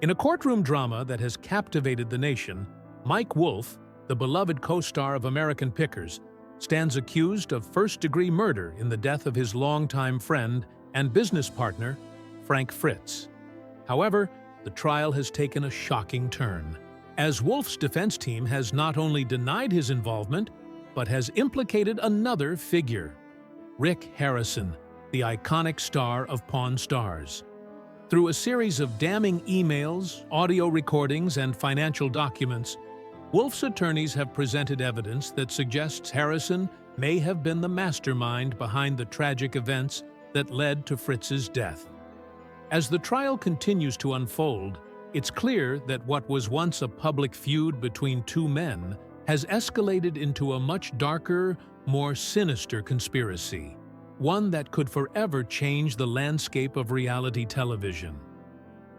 In a courtroom drama that has captivated the nation, Mike Wolfe, the beloved co-star of American Pickers, stands accused of first-degree murder in the death of his longtime friend and business partner, Frank Fritz. However, the trial has taken a shocking turn, as Wolfe's defense team has not only denied his involvement, but has implicated another figure, Rick Harrison, the iconic star of Pawn Stars. Through a series of damning emails, audio recordings, and financial documents, Wolfe's attorneys have presented evidence that suggests Harrison may have been the mastermind behind the tragic events that led to Fritz's death. As the trial continues to unfold, it's clear that what was once a public feud between two men has escalated into a much darker, more sinister conspiracy, one that could forever change the landscape of reality television.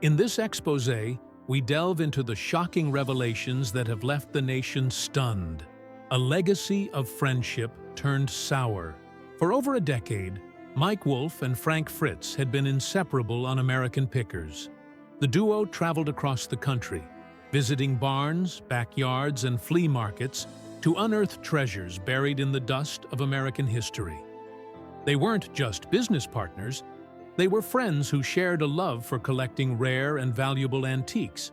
In this exposé, we delve into the shocking revelations that have left the nation stunned. A legacy of friendship turned sour. For over a decade, Mike Wolfe and Frank Fritz had been inseparable on American Pickers. The duo traveled across the country, visiting barns, backyards, and flea markets to unearth treasures buried in the dust of American history. They weren't just business partners, they were friends who shared a love for collecting rare and valuable antiques,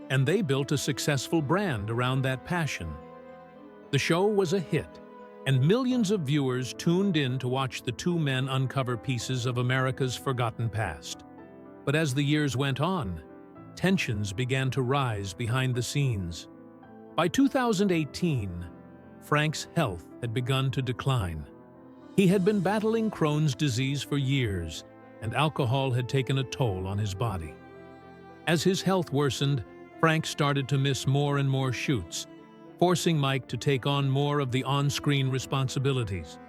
and they built a successful brand around that passion. The show was a hit, and millions of viewers tuned in to watch the two men uncover pieces of America's forgotten past. But as the years went on, tensions began to rise behind the scenes. By 2018, Frank's health had begun to decline. He had been battling Crohn's disease for years, and alcohol had taken a toll on his body. As his health worsened, Frank started to miss more and more shoots, forcing Mike to take on more of the on-screen responsibilities.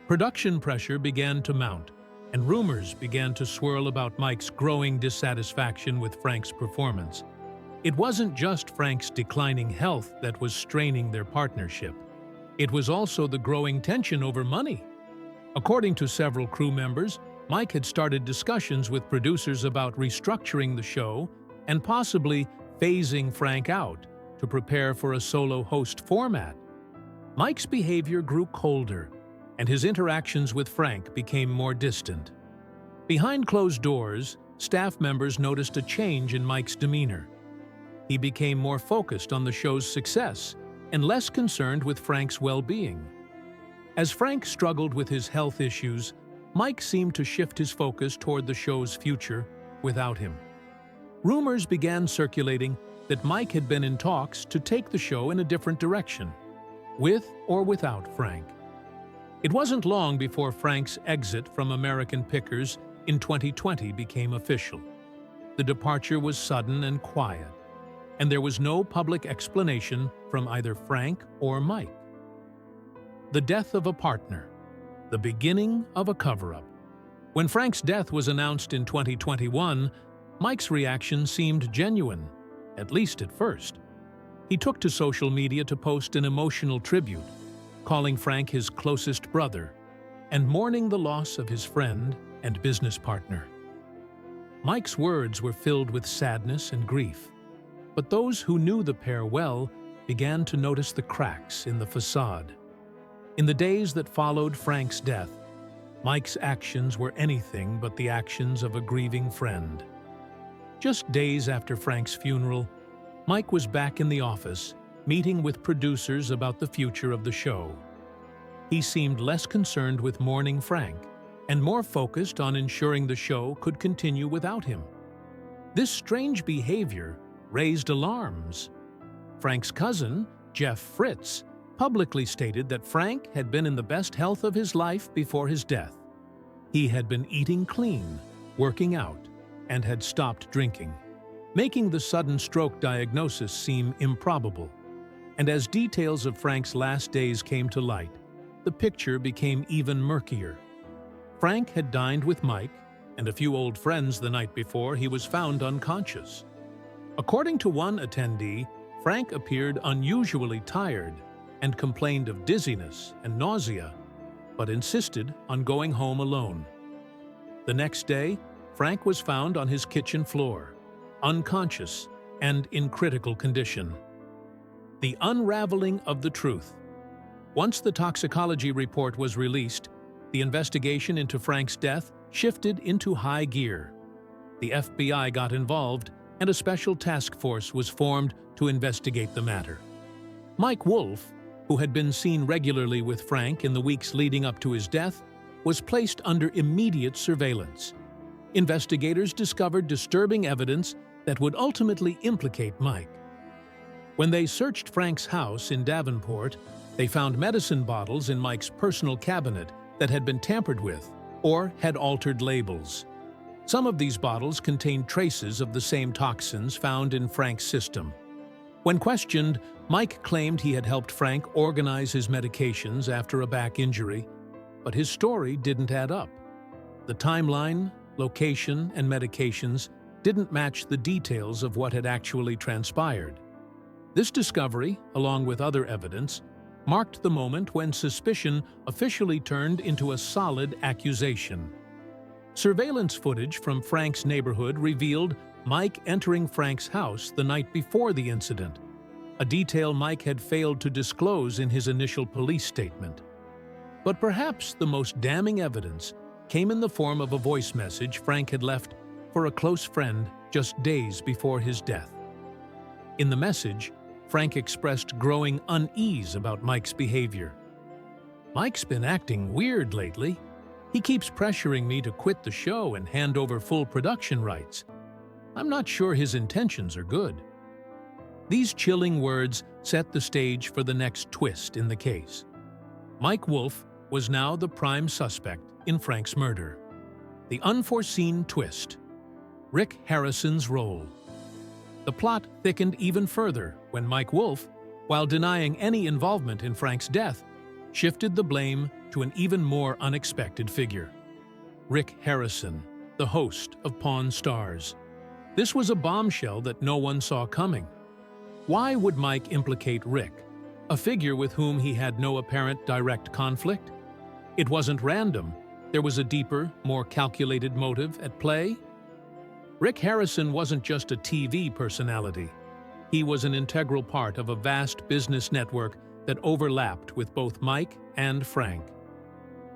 Production pressure began to mount, and rumors began to swirl about Mike's growing dissatisfaction with Frank's performance. It wasn't just Frank's declining health that was straining their partnership. It was also the growing tension over money. According to several crew members, Mike had started discussions with producers about restructuring the show and possibly phasing Frank out to prepare for a solo host format. Mike's behavior grew colder, and his interactions with Frank became more distant. Behind closed doors, staff members noticed a change in Mike's demeanor. He became more focused on the show's success and less concerned with Frank's well-being. As Frank struggled with his health issues, Mike seemed to shift his focus toward the show's future without him. Rumors began circulating that Mike had been in talks to take the show in a different direction, with or without Frank. It wasn't long before Frank's exit from American Pickers in 2020 became official. The departure was sudden and quiet, and there was no public explanation from either Frank or Mike. The death of a partner, the beginning of a cover-up. When Frank's death was announced in 2021, Mike's reaction seemed genuine, at least at first. He took to social media to post an emotional tribute, calling Frank his closest brother, and mourning the loss of his friend and business partner. Mike's words were filled with sadness and grief, but those who knew the pair well began to notice the cracks in the facade. In the days that followed Frank's death, Mike's actions were anything but the actions of a grieving friend. Just days after Frank's funeral, Mike was back in the office, meeting with producers about the future of the show. He seemed less concerned with mourning Frank and more focused on ensuring the show could continue without him. This strange behavior raised alarms. Frank's cousin, Jeff Fritz, publicly stated that Frank had been in the best health of his life before his death. He had been eating clean, working out, and had stopped drinking, making the sudden stroke diagnosis seem improbable. And as details of Frank's last days came to light, the picture became even murkier. Frank had dined with Mike and a few old friends the night before he was found unconscious. According to one attendee, Frank appeared unusually tired and complained of dizziness and nausea, but insisted on going home alone. The next day, Frank was found on his kitchen floor, unconscious, and in critical condition. The unraveling of the truth. Once the toxicology report was released, the investigation into Frank's death shifted into high gear. The FBI got involved, and a special task force was formed to investigate the matter. Mike Wolfe, who had been seen regularly with Frank in the weeks leading up to his death, was placed under immediate surveillance. Investigators discovered disturbing evidence that would ultimately implicate Mike. When they searched Frank's house in Davenport, they found medicine bottles in Mike's personal cabinet that had been tampered with or had altered labels. Some of these bottles contained traces of the same toxins found in Frank's system. When questioned, Mike claimed he had helped Frank organize his medications after a back injury, but his story didn't add up. The timeline, location, and medications didn't match the details of what had actually transpired. This discovery, along with other evidence, marked the moment when suspicion officially turned into a solid accusation. Surveillance footage from Frank's neighborhood revealed Mike entering Frank's house the night before the incident, a detail Mike had failed to disclose in his initial police statement. But perhaps the most damning evidence came in the form of a voice message Frank had left for a close friend just days before his death. In the message, Frank expressed growing unease about Mike's behavior. "Mike's been acting weird lately. He keeps pressuring me to quit the show and hand over full production rights. I'm not sure his intentions are good." These chilling words set the stage for the next twist in the case. Mike Wolfe was now the prime suspect in Frank's murder. The unforeseen twist. Rick Harrison's role. The plot thickened even further when Mike Wolfe, while denying any involvement in Frank's death, shifted the blame to an even more unexpected figure. Rick Harrison, the host of Pawn Stars. This was a bombshell that no one saw coming. Why would Mike implicate Rick, a figure with whom he had no apparent direct conflict? It wasn't random. There was a deeper, more calculated motive at play. Rick Harrison wasn't just a TV personality. He was an integral part of a vast business network that overlapped with both Mike and Frank.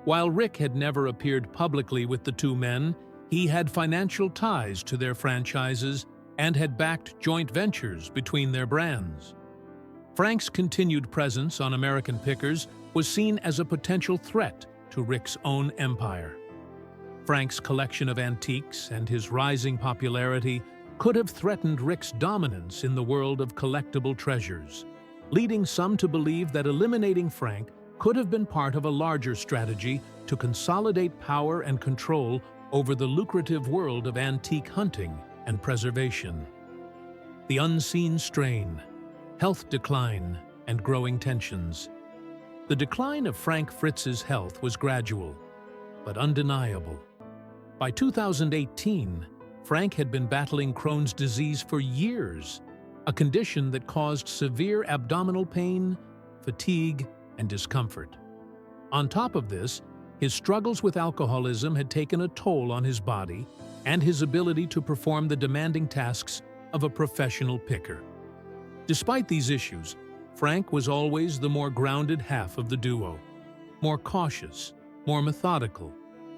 While Rick had never appeared publicly with the two men, he had financial ties to their franchises and had backed joint ventures between their brands. Frank's continued presence on American Pickers was seen as a potential threat to Rick's own empire. Frank's collection of antiques and his rising popularity could have threatened Rick's dominance in the world of collectible treasures, leading some to believe that eliminating Frank could have been part of a larger strategy to consolidate power and control over the lucrative world of antique hunting and preservation. The unseen strain, health decline, and growing tensions. The decline of Frank Fritz's health was gradual, but undeniable. By 2018, Frank had been battling Crohn's disease for years, a condition that caused severe abdominal pain, fatigue, and discomfort. On top of this, his struggles with alcoholism had taken a toll on his body and his ability to perform the demanding tasks of a professional picker. Despite these issues, Frank was always the more grounded half of the duo, more cautious, more methodical,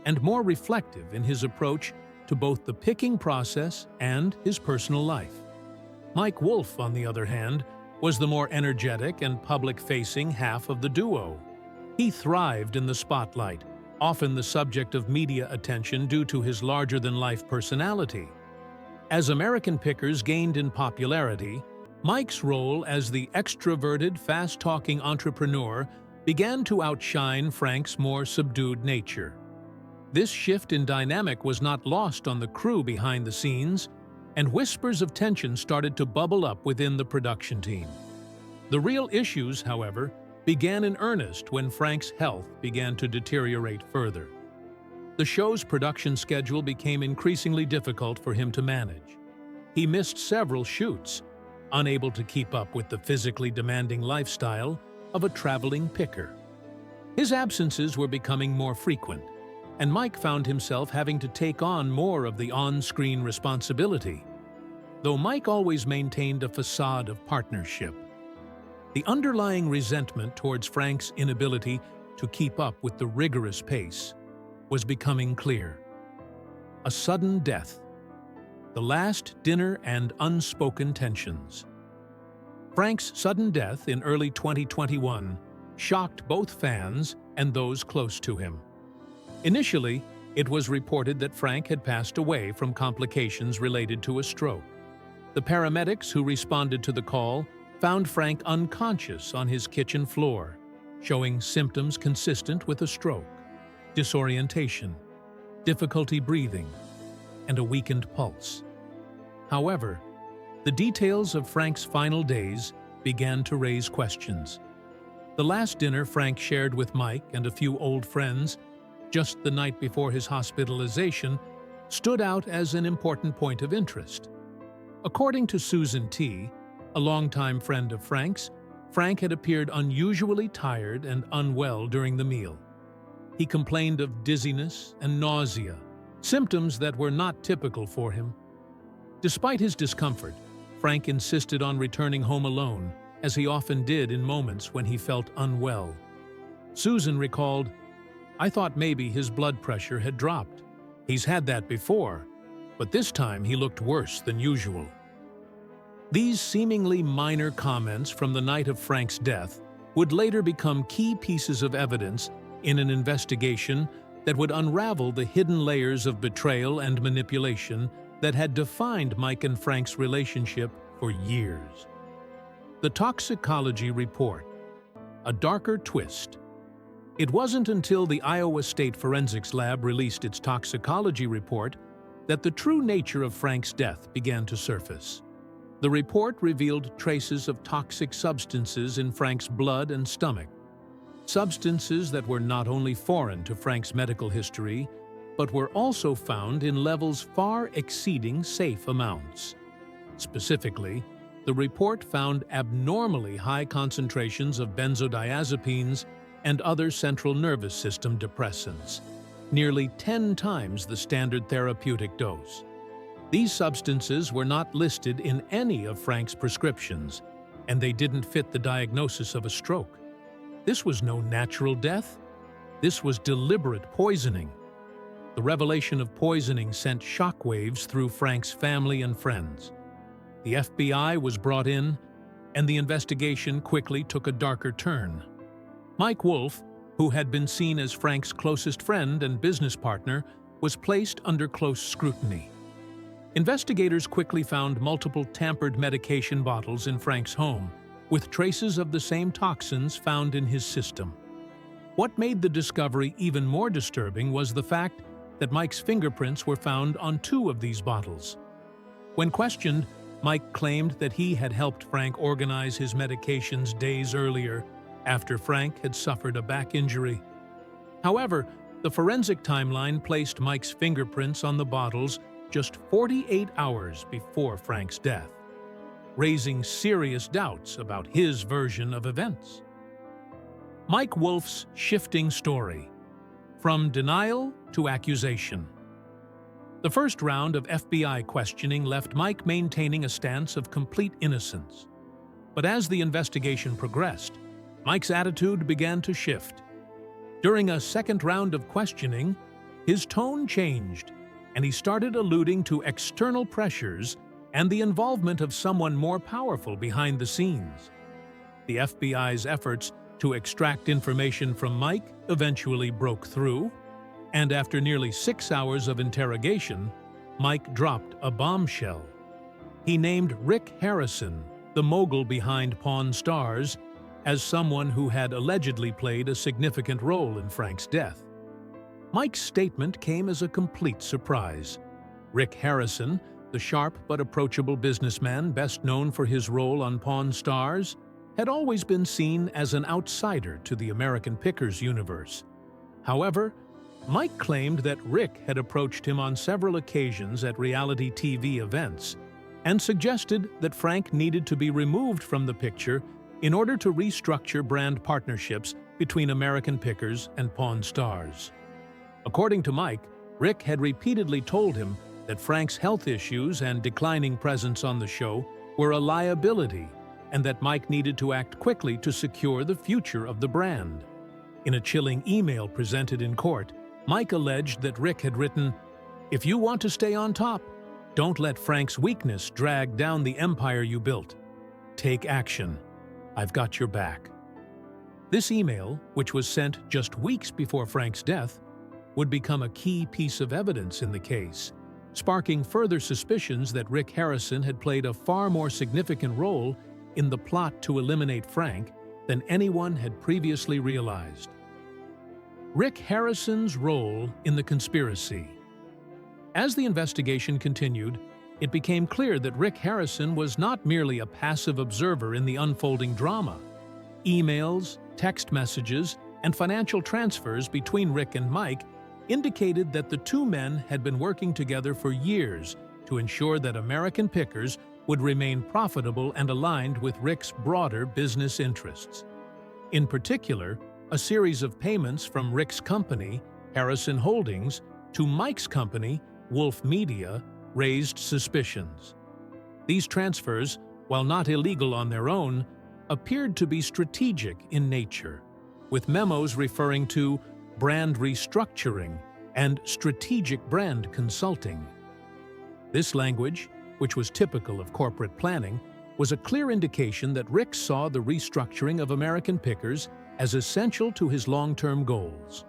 and more reflective in his approach to both the picking process and his personal life. Mike Wolfe, on the other hand, was the more energetic and public-facing half of the duo. He thrived in the spotlight, often the subject of media attention due to his larger-than-life personality. As American Pickers gained in popularity, Mike's role as the extroverted, fast-talking entrepreneur began to outshine Frank's more subdued nature. This shift in dynamic was not lost on the crew behind the scenes, and whispers of tension started to bubble up within the production team. The real issues, however, began in earnest when Frank's health began to deteriorate further. The show's production schedule became increasingly difficult for him to manage. He missed several shoots, unable to keep up with the physically demanding lifestyle of a traveling picker. His absences were becoming more frequent, and Mike found himself having to take on more of the on-screen responsibility. though Mike always maintained a facade of partnership. The underlying resentment towards Frank's inability to keep up with the rigorous pace was becoming clear. A sudden death, the last dinner, and unspoken tensions. Frank's sudden death in early 2021 shocked both fans and those close to him. Initially, it was reported that Frank had passed away from complications related to a stroke. The paramedics who responded to the call found Frank unconscious on his kitchen floor, showing symptoms consistent with a stroke: disorientation, difficulty breathing, and a weakened pulse. However, the details of Frank's final days began to raise questions. The last dinner Frank shared with Mike and a few old friends, just the night before his hospitalization, stood out as an important point of interest. According to Susan T., a longtime friend of Frank's, Frank had appeared unusually tired and unwell during the meal. He complained of dizziness and nausea, symptoms that were not typical for him. Despite his discomfort, Frank insisted on returning home alone, as he often did in moments when he felt unwell. Susan recalled, "I thought maybe his blood pressure had dropped. He's had that before, but this time he looked worse than usual." These seemingly minor comments from the night of Frank's death would later become key pieces of evidence in an investigation that would unravel the hidden layers of betrayal and manipulation that had defined Mike and Frank's relationship for years. The toxicology report, a darker twist. It wasn't until the Iowa State Forensics Lab released its toxicology report that the true nature of Frank's death began to surface. The report revealed traces of toxic substances in Frank's blood and stomach, substances that were not only foreign to Frank's medical history, but were also found in levels far exceeding safe amounts. Specifically, the report found abnormally high concentrations of benzodiazepines and other central nervous system depressants, nearly 10 times the standard therapeutic dose. These substances were not listed in any of Frank's prescriptions, and they didn't fit the diagnosis of a stroke. This was no natural death. This was deliberate poisoning. The revelation of poisoning sent shockwaves through Frank's family and friends. The FBI was brought in, and the investigation quickly took a darker turn. Mike Wolfe, who had been seen as Frank's closest friend and business partner, was placed under close scrutiny. Investigators quickly found multiple tampered medication bottles in Frank's home, with traces of the same toxins found in his system. What made the discovery even more disturbing was the fact that Mike's fingerprints were found on 2 of these bottles. When questioned, Mike claimed that he had helped Frank organize his medications days earlier, after Frank had suffered a back injury. However, the forensic timeline placed Mike's fingerprints on the bottles just 48 hours before Frank's death, raising serious doubts about his version of events. Mike Wolfe's shifting story, from denial to accusation. The first round of FBI questioning left Mike maintaining a stance of complete innocence. But as the investigation progressed, Mike's attitude began to shift. During a second round of questioning, his tone changed, and he started alluding to external pressures and the involvement of someone more powerful behind the scenes. The FBI's efforts to extract information from Mike eventually broke through, and after nearly 6 hours of interrogation, Mike dropped a bombshell. He named Rick Harrison, the mogul behind Pawn Stars, as someone who had allegedly played a significant role in Frank's death. Mike's statement came as a complete surprise. Rick Harrison, the sharp but approachable businessman best known for his role on Pawn Stars, had always been seen as an outsider to the American Pickers universe. However, Mike claimed that Rick had approached him on several occasions at reality TV events and suggested that Frank needed to be removed from the picture in order to restructure brand partnerships between American Pickers and Pawn Stars. According to Mike, Rick had repeatedly told him that Frank's health issues and declining presence on the show were a liability and that Mike needed to act quickly to secure the future of the brand. In a chilling email presented in court, Mike alleged that Rick had written, "If you want to stay on top, don't let Frank's weakness drag down the empire you built. Take action. I've got your back." This email, which was sent just weeks before Frank's death, would become a key piece of evidence in the case, sparking further suspicions that Rick Harrison had played a far more significant role in the plot to eliminate Frank than anyone had previously realized. Rick Harrison's role in the conspiracy. As the investigation continued, it became clear that Rick Harrison was not merely a passive observer in the unfolding drama. Emails, text messages, and financial transfers between Rick and Mike indicated that the two men had been working together for years to ensure that American Pickers would remain profitable and aligned with Rick's broader business interests. In particular, a series of payments from Rick's company, Harrison Holdings, to Mike's company, Wolfe Media, raised suspicions. These transfers, while not illegal on their own, appeared to be strategic in nature, with memos referring to brand restructuring and strategic brand consulting. This language, which was typical of corporate planning, was a clear indication that Rick saw the restructuring of American Pickers as essential to his long-term goals.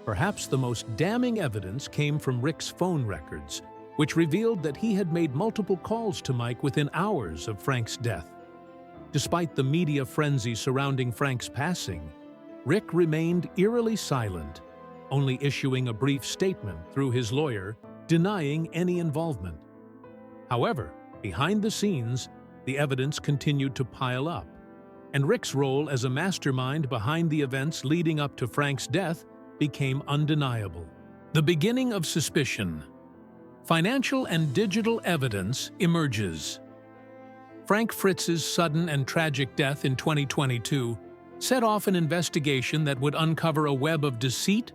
Perhaps the most damning evidence came from Rick's phone records, which revealed that he had made multiple calls to Mike within hours of Frank's death. Despite the media frenzy surrounding Frank's passing, Rick remained eerily silent, only issuing a brief statement through his lawyer denying any involvement. However, behind the scenes, the evidence continued to pile up, and Rick's role as a mastermind behind the events leading up to Frank's death became undeniable. The beginning of suspicion. Financial and digital evidence emerges. Frank Fritz's sudden and tragic death in 2022 set off an investigation that would uncover a web of deceit,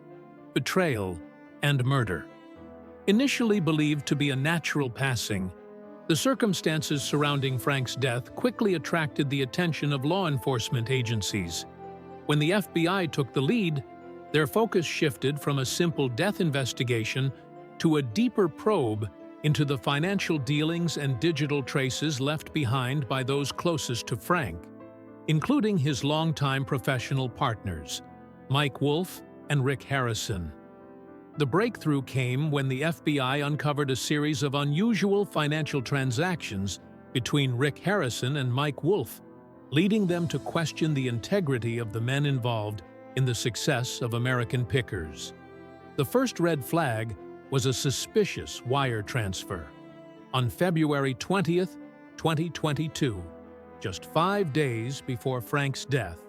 betrayal, and murder. Initially believed to be a natural passing, the circumstances surrounding Frank's death quickly attracted the attention of law enforcement agencies. When the FBI took the lead, their focus shifted from a simple death investigation to a deeper probe into the financial dealings and digital traces left behind by those closest to Frank, including his longtime professional partners, Mike Wolfe and Rick Harrison. The breakthrough came when the FBI uncovered a series of unusual financial transactions between Rick Harrison and Mike Wolfe, leading them to question the integrity of the men involved in the success of American Pickers. The first red flag was a suspicious wire transfer. On February 20th, 2022, just 5 days before Frank's death,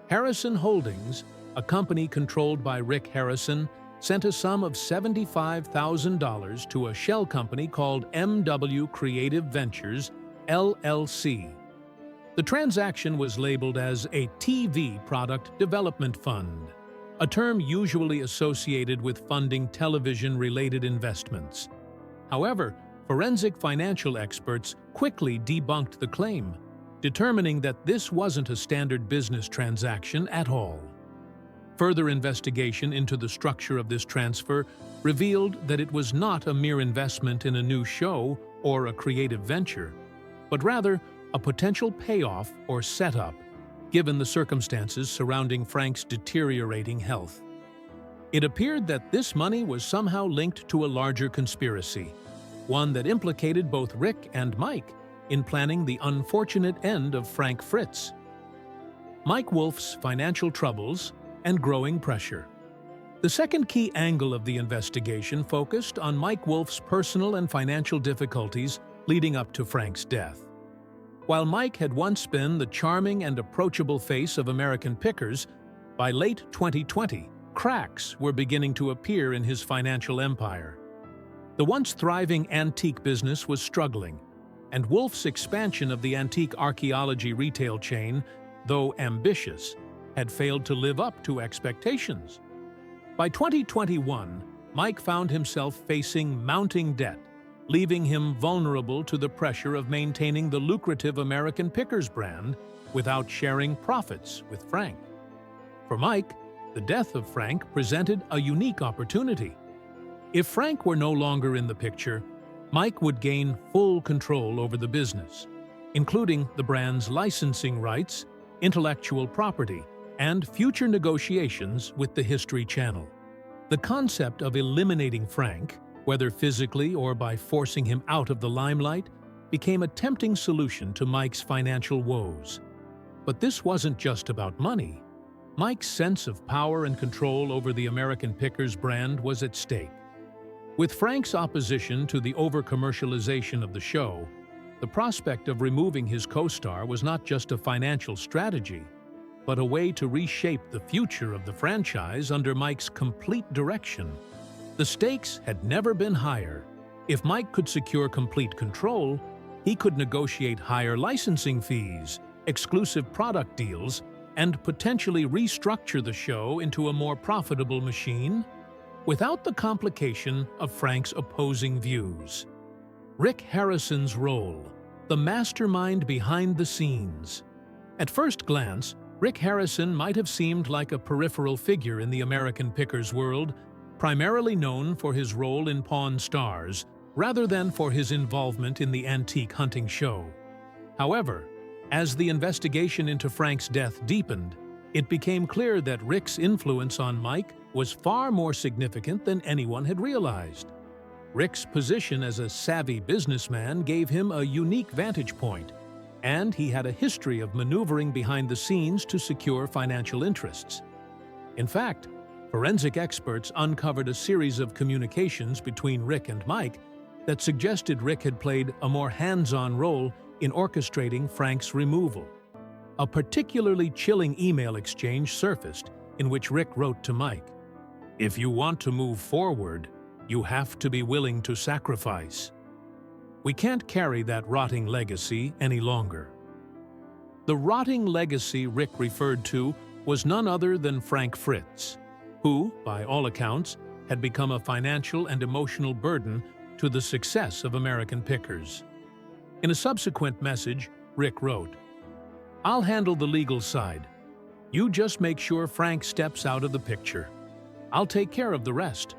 Harrison Holdings, a company controlled by Rick Harrison, sent a sum of $75,000 to a shell company called MW Creative Ventures, LLC. The transaction was labeled as a TV Product Development Fund, a term usually associated with funding television-related investments. However, forensic financial experts quickly debunked the claim, determining that this wasn't a standard business transaction at all. Further investigation into the structure of this transfer revealed that it was not a mere investment in a new show or a creative venture, but rather a potential payoff or setup, given the circumstances surrounding Frank's deteriorating health. It appeared that this money was somehow linked to a larger conspiracy, one that implicated both Rick and Mike in planning the unfortunate end of Frank Fritz. Mike Wolfe's financial troubles and growing pressure. The second key angle of the investigation focused on Mike Wolfe's personal and financial difficulties leading up to Frank's death. While Mike had once been the charming and approachable face of American Pickers, by late 2020, cracks were beginning to appear in his financial empire. The once thriving antique business was struggling, and Wolfe's expansion of the antique archaeology retail chain, though ambitious, had failed to live up to expectations. By 2021, Mike found himself facing mounting debt, leaving him vulnerable to the pressure of maintaining the lucrative American Pickers brand without sharing profits with Frank. For Mike, the death of Frank presented a unique opportunity. If Frank were no longer in the picture, Mike would gain full control over the business, including the brand's licensing rights, intellectual property, and future negotiations with the History Channel. The concept of eliminating Frank, whether physically or by forcing him out of the limelight, became a tempting solution to Mike's financial woes. But this wasn't just about money. Mike's sense of power and control over the American Pickers brand was at stake. With Frank's opposition to the over-commercialization of the show, the prospect of removing his co-star was not just a financial strategy, but a way to reshape the future of the franchise under Mike's complete direction. The stakes had never been higher. If Mike could secure complete control, he could negotiate higher licensing fees, exclusive product deals, and potentially restructure the show into a more profitable machine without the complication of Frank's opposing views. Rick Harrison's role, the mastermind behind the scenes. At first glance, Rick Harrison might have seemed like a peripheral figure in the American Pickers world, primarily known for his role in Pawn Stars, rather than for his involvement in the antique hunting show. However, as the investigation into Frank's death deepened, it became clear that Rick's influence on Mike was far more significant than anyone had realized. Rick's position as a savvy businessman gave him a unique vantage point, and he had a history of maneuvering behind the scenes to secure financial interests. In fact, forensic experts uncovered a series of communications between Rick and Mike that suggested Rick had played a more hands-on role in orchestrating Frank's removal. A particularly chilling email exchange surfaced in which Rick wrote to Mike, "If you want to move forward, you have to be willing to sacrifice. We can't carry that rotting legacy any longer." The rotting legacy Rick referred to was none other than Frank Fritz, who, by all accounts, had become a financial and emotional burden to the success of American Pickers. In a subsequent message, Rick wrote, "I'll handle the legal side. You just make sure Frank steps out of the picture. I'll take care of the rest."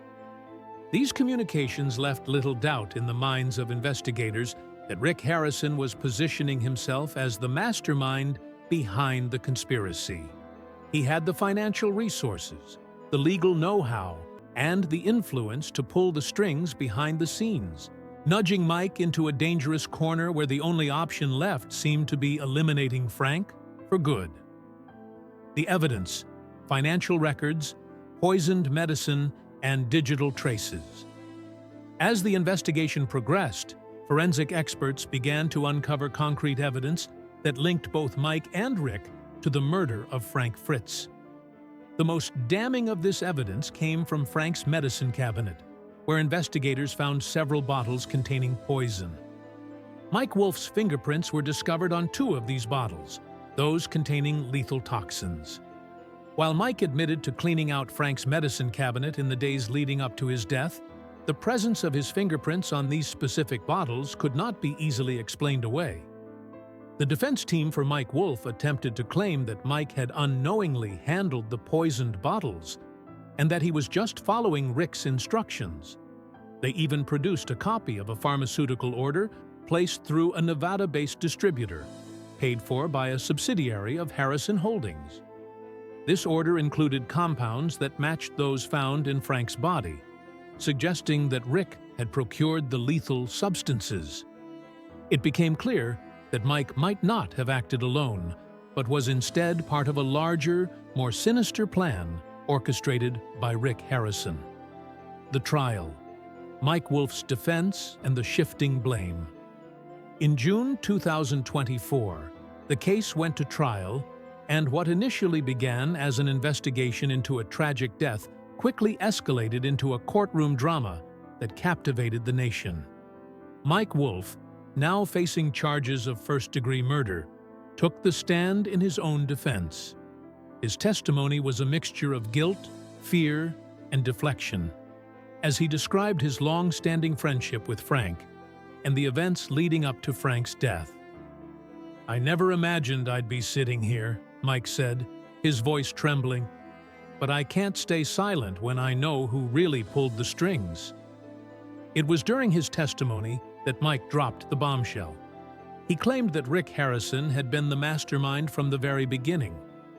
These communications left little doubt in the minds of investigators that Rick Harrison was positioning himself as the mastermind behind the conspiracy. He had the financial resources, the legal know-how, and the influence to pull the strings behind the scenes, nudging Mike into a dangerous corner where the only option left seemed to be eliminating Frank for good. The evidence, financial records, poisoned medicine, and digital traces. As the investigation progressed, forensic experts began to uncover concrete evidence that linked both Mike and Rick to the murder of Frank Fritz. The most damning of this evidence came from Frank's medicine cabinet, where investigators found several bottles containing poison. Mike Wolfe's fingerprints were discovered on 2 of these bottles, those containing lethal toxins. While Mike admitted to cleaning out Frank's medicine cabinet in the days leading up to his death, the presence of his fingerprints on these specific bottles could not be easily explained away. The defense team for Mike Wolfe attempted to claim that Mike had unknowingly handled the poisoned bottles and that he was just following Rick's instructions. They even produced a copy of a pharmaceutical order placed through a Nevada-based distributor, paid for by a subsidiary of Harrison Holdings. This order included compounds that matched those found in Frank's body, suggesting that Rick had procured the lethal substances. It became clear that Mike might not have acted alone, but was instead part of a larger, more sinister plan orchestrated by Rick Harrison. The trial, Mike Wolfe's defense, and the shifting blame. In June 2024, the case went to trial, and what initially began as an investigation into a tragic death quickly escalated into a courtroom drama that captivated the nation. Mike Wolfe, now facing charges of first-degree murder, took the stand in his own defense. His testimony was a mixture of guilt, fear, and deflection. As he described his long-standing friendship with Frank, and the events leading up to Frank's death. "I never imagined I'd be sitting here," Mike said, his voice trembling. "But I can't stay silent when I know who really pulled the strings." It was during his testimony that Mike dropped the bombshell. He claimed that Rick Harrison had been the mastermind from the very beginning,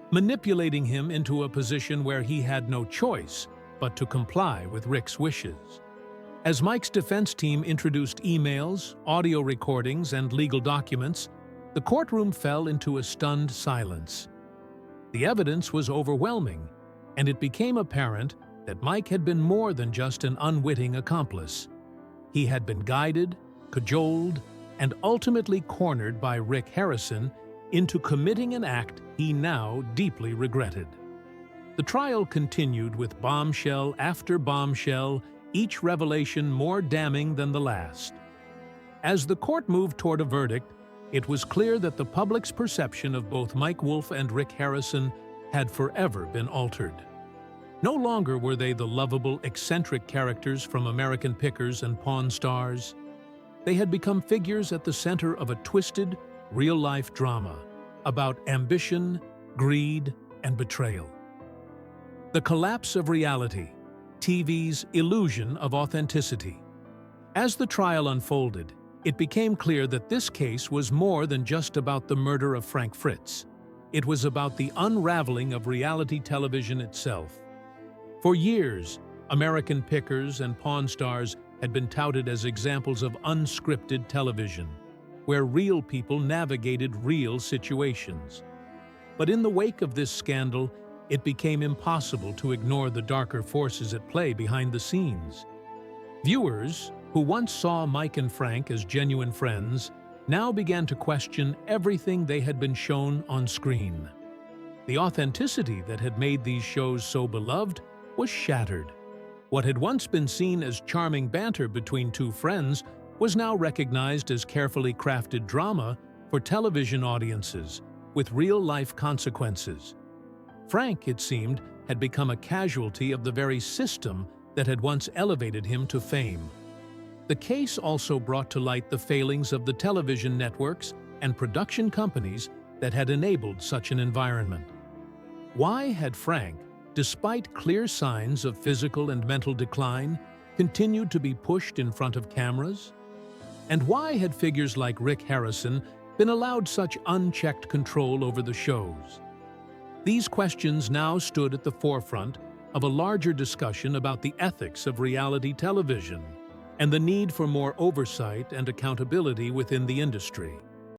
manipulating him into a position where he had no choice but to comply with Rick's wishes. As Mike's defense team introduced emails, audio recordings, and legal documents, the courtroom fell into a stunned silence. The evidence was overwhelming, and it became apparent that Mike had been more than just an unwitting accomplice. He had been guided, cajoled, and ultimately cornered by Rick Harrison into committing an act he now deeply regretted. The trial continued with bombshell after bombshell, each revelation more damning than the last. As the court moved toward a verdict, it was clear that the public's perception of both Mike Wolfe and Rick Harrison had forever been altered. No longer were they the lovable, eccentric characters from American Pickers and Pawn Stars. They had become figures at the center of a twisted, real-life drama about ambition, greed, and betrayal. The collapse of reality, TV's illusion of authenticity. As the trial unfolded, it became clear that this case was more than just about the murder of Frank Fritz. It was about the unraveling of reality television itself. For years, American Pickers and Pawn Stars had been touted as examples of unscripted television, where real people navigated real situations. But in the wake of this scandal, it became impossible to ignore the darker forces at play behind the scenes. Viewers, who once saw Mike and Frank as genuine friends, now began to question everything they had been shown on screen. The authenticity that had made these shows so beloved was shattered. What had once been seen as charming banter between two friends was now recognized as carefully crafted drama for television audiences, with real-life consequences. Frank, it seemed, had become a casualty of the very system that had once elevated him to fame. The case also brought to light the failings of the television networks and production companies that had enabled such an environment. Why had Frank, despite clear signs of physical and mental decline, continued to be pushed in front of cameras? And why had figures like Rick Harrison been allowed such unchecked control over the shows? These questions now stood at the forefront of a larger discussion about the ethics of reality television and the need for more oversight and accountability within the industry.